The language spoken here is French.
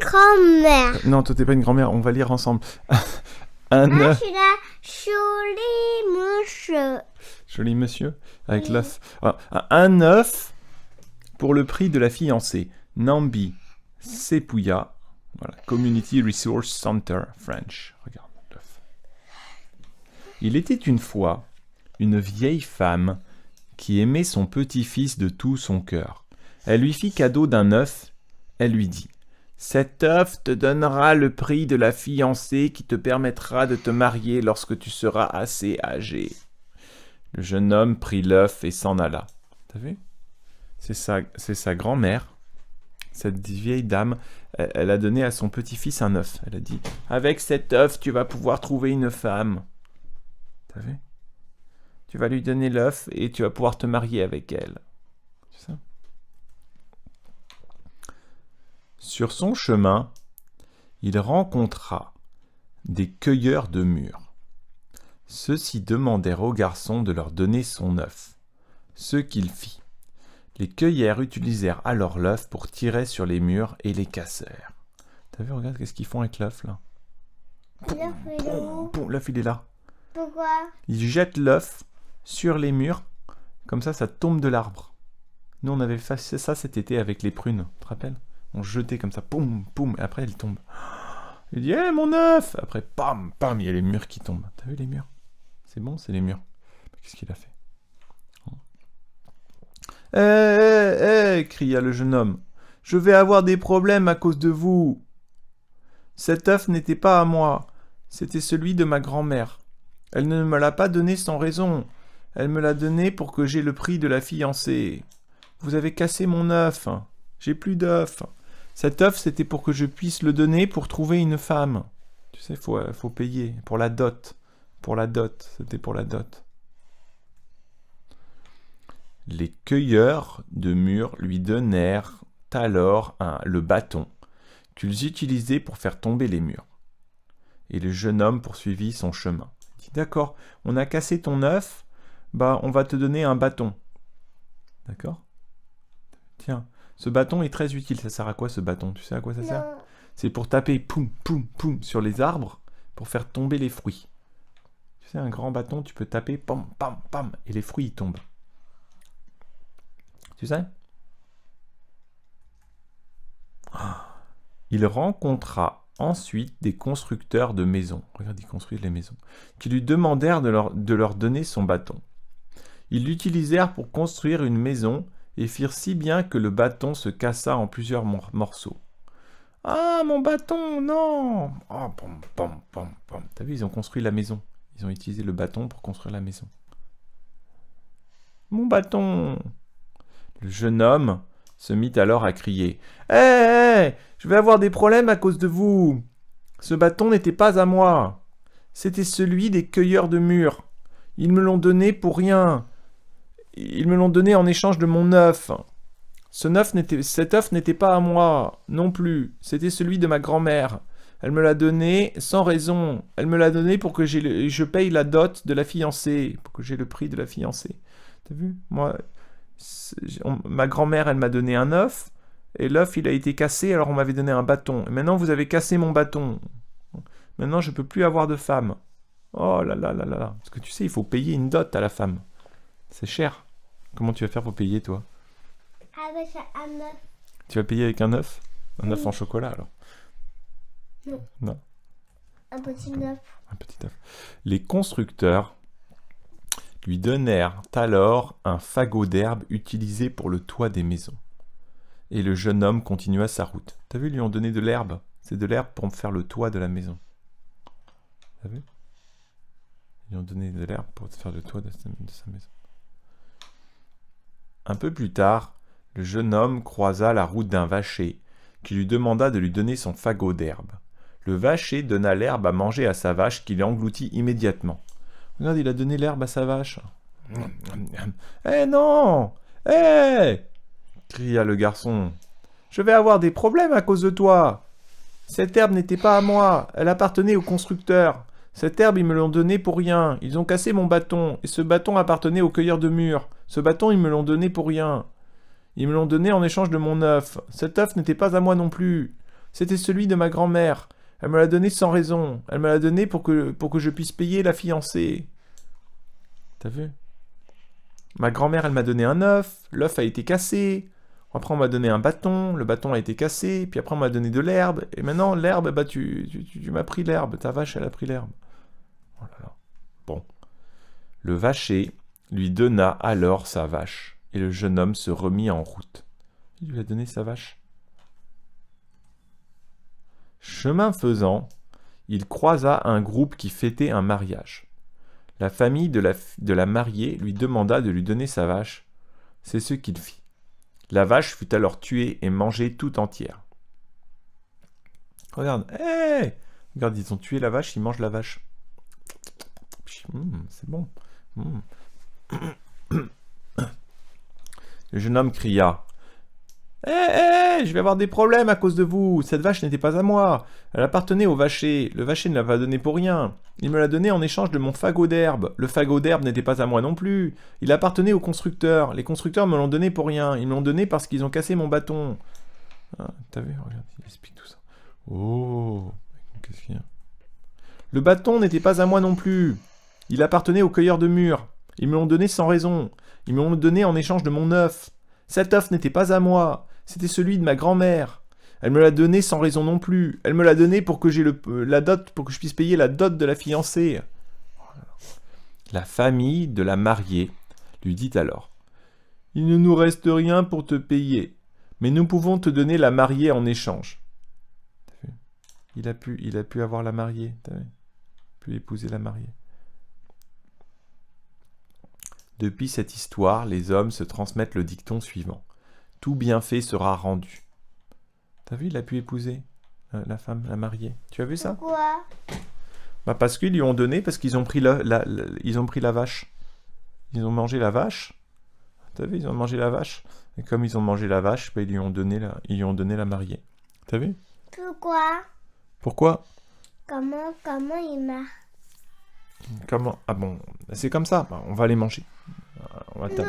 grand-mère. Non, toi, t'es pas une grand-mère. On va lire ensemble. Un Moi, œuf. je suis la jolie monsieur. Joli monsieur. Avec Oui. l'œuf. Ah, un œuf pour le prix de la fiancée. Nambi Sepuya. Voilà. Community Resource Center French. Regarde l'œuf. Il était une fois une vieille femme qui aimait son petit-fils de tout son cœur. Elle lui fit cadeau d'un œuf. Elle lui dit: cet œuf te donnera le prix de la fiancée qui te permettra de te marier lorsque tu seras assez âgé. Le jeune homme prit l'œuf et s'en alla. T'as vu? C'est sa grand-mère, cette vieille dame, elle a donné à son petit-fils un œuf. Elle a dit: avec cet œuf, tu vas pouvoir trouver une femme. T'as vu? Tu vas lui donner l'œuf et tu vas pouvoir te marier avec elle. C'est ça? Sur son chemin, il rencontra des cueilleurs de mûres. Ceux-ci demandèrent au garçon de leur donner son œuf, ce qu'il fit. Les cueilleurs utilisèrent alors l'œuf pour tirer sur les mûres et les cassèrent. T'as vu, regarde, qu'est-ce qu'ils font avec l'œuf là? L'œuf est où? L'œuf il est là. Pourquoi? Ils jettent l'œuf sur les mûres, comme ça tombe de l'arbre. Nous on avait fait ça cet été avec les prunes, tu te rappelles? On jetait comme ça, poum, poum, et après elles tombent. Il dit: hey, mon œuf! Après, pam, pam, il y a les mûres qui tombent. T'as vu les mûres? C'est bon, c'est les mûres. Qu'est-ce qu'il a fait? Hé, cria le jeune homme. Je vais avoir des problèmes à cause de vous. Cet œuf n'était pas à moi, c'était celui de ma grand-mère. Elle ne me l'a pas donné sans raison. Elle me l'a donné pour que j'aie le prix de la fiancée. Vous avez cassé mon œuf. J'ai plus d'œuf. Cet œuf, c'était pour que je puisse le donner pour trouver une femme. Tu sais, faut payer pour la dot. Pour la dot, c'était pour la dot. Les cueilleurs de mûres lui donnèrent alors le bâton qu'ils utilisaient pour faire tomber les mûres. Et le jeune homme poursuivit son chemin. Il dit: d'accord, on a cassé ton œuf, on va te donner un bâton. D'accord? Tiens, ce bâton est très utile. Ça sert à quoi ce bâton? Tu sais à quoi ça sert? C'est pour taper poum, poum, poum sur les arbres pour faire tomber les fruits. Tu sais, un grand bâton, tu peux taper pam, pam, pam, et les fruits ils tombent. Tu sais? Il rencontra ensuite des constructeurs de maisons. Regarde, ils construisent les maisons. Qui lui demandèrent de leur donner son bâton. Ils l'utilisèrent pour construire une maison et firent si bien que le bâton se cassa en plusieurs morceaux. Ah, mon bâton, non! Oh, pom, pom, pom, pom. T'as vu, ils ont construit la maison. Ils ont utilisé le bâton pour construire la maison. Mon bâton! Le jeune homme se mit alors à crier: Hé, je vais avoir des problèmes à cause de vous. Ce bâton n'était pas à moi. C'était celui des cueilleurs de mûres. Ils me l'ont donné pour rien. Ils me l'ont donné en échange de mon œuf. Cet œuf n'était pas à moi non plus. C'était celui de ma grand-mère. Elle me l'a donné sans raison. Elle me l'a donné pour que je paye la dot de la fiancée, pour que j'ai le prix de la fiancée. T'as vu? Moi, ma grand-mère, elle m'a donné un œuf, et l'œuf, il a été cassé, alors on m'avait donné un bâton. Et maintenant, vous avez cassé mon bâton. Maintenant, je peux plus avoir de femme. Oh là là là là là. Parce que tu sais, il faut payer une dot à la femme. C'est cher. Comment tu vas faire pour payer, toi? Avec un œuf. Tu vas payer avec un œuf? Un œuf en chocolat, alors? Non. Non. Un petit œuf. Un petit œuf. Les constructeurs lui donnèrent alors un fagot d'herbe utilisé pour le toit des maisons. Et le jeune homme continua sa route. T'as vu, ils lui ont donné de l'herbe. C'est de l'herbe pour faire le toit de la maison. T'as vu? Ils lui ont donné de l'herbe pour faire le toit de sa maison. Un peu plus tard, le jeune homme croisa la route d'un vacher qui lui demanda de lui donner son fagot d'herbe. Le vacher donna l'herbe à manger à sa vache qui l'engloutit immédiatement. Regarde, il a donné l'herbe à sa vache. « Eh non! Eh !» cria le garçon. « Je vais avoir des problèmes à cause de toi. Cette herbe n'était pas à moi, elle appartenait au constructeur. Cette herbe, ils me l'ont donnée pour rien. Ils ont cassé mon bâton, et ce bâton appartenait aux cueilleurs de mûres. Ce bâton, ils me l'ont donné pour rien. Ils me l'ont donné en échange de mon œuf. Cet œuf n'était pas à moi non plus. C'était celui de ma grand-mère. Elle me l'a donné sans raison. Elle me l'a donné pour que je puisse payer la fiancée. T'as vu? Ma grand-mère, elle m'a donné un œuf. L'œuf a été cassé. Après, on m'a donné un bâton. Le bâton a été cassé. Puis après, on m'a donné de l'herbe. Et maintenant, l'herbe, bah, tu m'as pris l'herbe. Ta vache, elle a pris l'herbe. Oh là là. Bon. Le vacher lui donna alors sa vache. Et le jeune homme se remit en route. Il lui a donné sa vache. Chemin faisant, il croisa un groupe qui fêtait un mariage. La famille de la mariée lui demanda de lui donner sa vache. C'est ce qu'il fit. La vache fut alors tuée et mangée tout entière. Regarde, hey! Regarde, ils ont tué la vache, ils mangent la vache. C'est bon. Le jeune homme cria. Je vais avoir des problèmes à cause de vous. Cette vache n'était pas à moi. Elle appartenait au vacher. Le vacher ne l'a pas donnée pour rien. Il me l'a donnée en échange de mon fagot d'herbe. Le fagot d'herbe n'était pas à moi non plus. Il appartenait aux constructeurs. Les constructeurs me l'ont donné pour rien. Ils me l'ont donné parce qu'ils ont cassé mon bâton. Ah, t'as vu? Regarde, il explique tout ça. Oh, qu'est-ce qu'il y a? Le bâton n'était pas à moi non plus. Il appartenait aux cueilleurs de mûres. Ils me l'ont donné sans raison. Ils me l'ont donné en échange de mon œuf. Cet œuf n'était pas à moi. C'était celui de ma grand-mère. Elle me l'a donné sans raison non plus. Elle me l'a donné pour que j'ai la dot, pour que je puisse payer la dot de la fiancée. La famille de la mariée lui dit alors: Il ne nous reste rien pour te payer, mais nous pouvons te donner la mariée en échange. T'as vu? Il a pu avoir la mariée. T'as vu? Il a pu épouser la mariée. Depuis cette histoire, les hommes se transmettent le dicton suivant. Tout bienfait sera rendu. T'as vu, il a pu épouser la femme, la mariée. Tu as vu ça? Pourquoi? Bah parce qu'ils lui ont donné, parce qu'ils ont pris ils ont pris la vache. Ils ont mangé la vache. T'as vu, ils ont mangé la vache. Et comme ils ont mangé la vache, bah, ils lui ont donné la mariée. T'as vu? Pourquoi? Pourquoi? Comment il marche? Comment? Ah bon, c'est comme ça. Bah, on va les manger. On va Non!